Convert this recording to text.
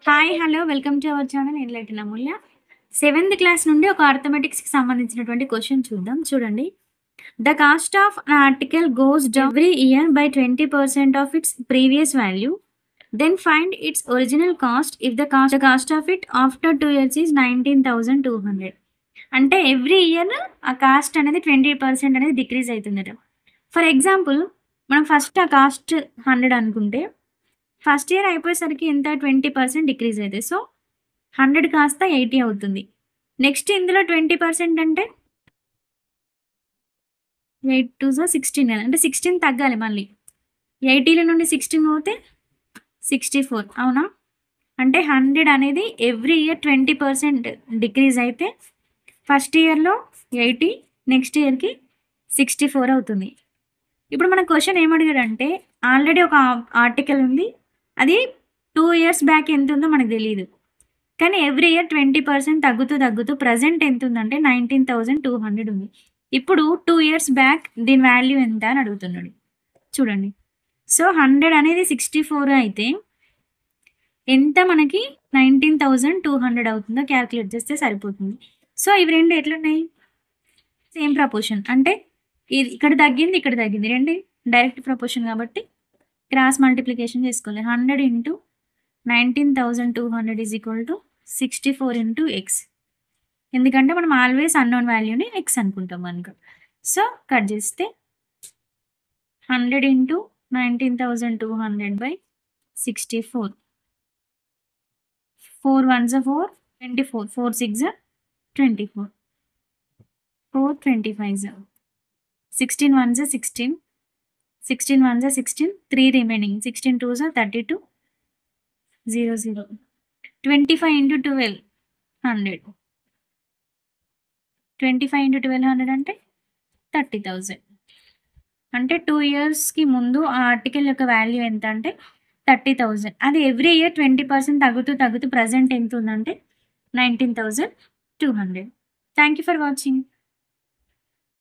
Hi hello welcome to our channel enlighten Amulya. Seventh class నుండి ఒక అర్థమెటిక్స్కి సంబంధించినటువంటి క్వశ్చన్ చూద్దాం. చూడండి, the cost of an article goes down every year by 20% of its previous value, then find its original cost if the cost of it after 2 years is 19,200. అంటే every year ఆ cost అనేది 20% అనేది decrease అవుతుందట. For example, మనం first ఆ cost 100 అనుకుంటే first year అయిపోయేసరికి ఎంత 20% డిక్రీజ్ అవుతుంది. సో 100 కాస్త 80 అవుతుంది. నెక్స్ట్ ఇందులో 20% అంటే 8 2 16 కదా, అంటే 16 తగ్గాలి మళ్ళీ. 80 నుండి 16 పోతే 64 అవునా? అంటే 100 అనేది ఎవ్రీ ఇయర్ 20% డిక్రీజ్ అయితే ఫస్ట్ ఇయర్లో 80, నెక్స్ట్ ఇయర్కి 64 అవుతుంది. ఇప్పుడు మన క్వశ్చన్ ఏమడిగాడంటే, ఆల్రెడీ ఒక ఆర్టికల్ ఉంది, అది 2 years బ్యాక్ ఎంత ఉందో మనకు తెలియదు, కానీ ఎవ్రీ ఇయర్ 20% తగ్గుతూ తగ్గుతూ ప్రజెంట్ ఎంత ఉందంటే 19,200 ఉంది. ఇప్పుడు 2 years బ్యాక్ దీని వాల్యూ ఎంత అని అడుగుతున్నాడు. చూడండి, సో 100 అనేది 64 అయితే ఎంత మనకి 19,200 అవుతుందో క్యాల్కులేట్ చేస్తే సరిపోతుంది. సో ఇవి రెండు ఎట్లున్నాయి, సేమ్ ప్రపోర్షన్, అంటే ఇది ఇక్కడ తగ్గింది ఇక్కడ తగ్గింది, రెండు డైరెక్ట్ ప్రపోర్షన్ కాబట్టి క్రాస్ మల్టిప్లికేషన్ చేసుకోవాలి. 100 into 19,200 is equal to 64 into X. ఎందుకంటే మనం ఆల్వేస్ అన్నోన్ వాల్యూని ఎక్స్ అనుకుంటాం కనుక. సో కట్ చేస్తే 100 into 19,200 by 64, 4 1s 4, 24, 4 6 24, 4 25, 16 1s 16, 16 1s 16, 3 remaining, 16 2s 32, 0 0, 25 into 12 100, 25 into 1200 అంటే 30,000. అంటే 2 yearsకి ముందు ఆ ఆర్టికల్ యొక్క వాల్యూ ఎంత అంటే 30,000. అది ఎవ్రీ ఇయర్ 20% తగ్గుతూ తగ్గుతూ ప్రజెంట్ ఎంత ఉందంటే 19,200. Thank you for watching.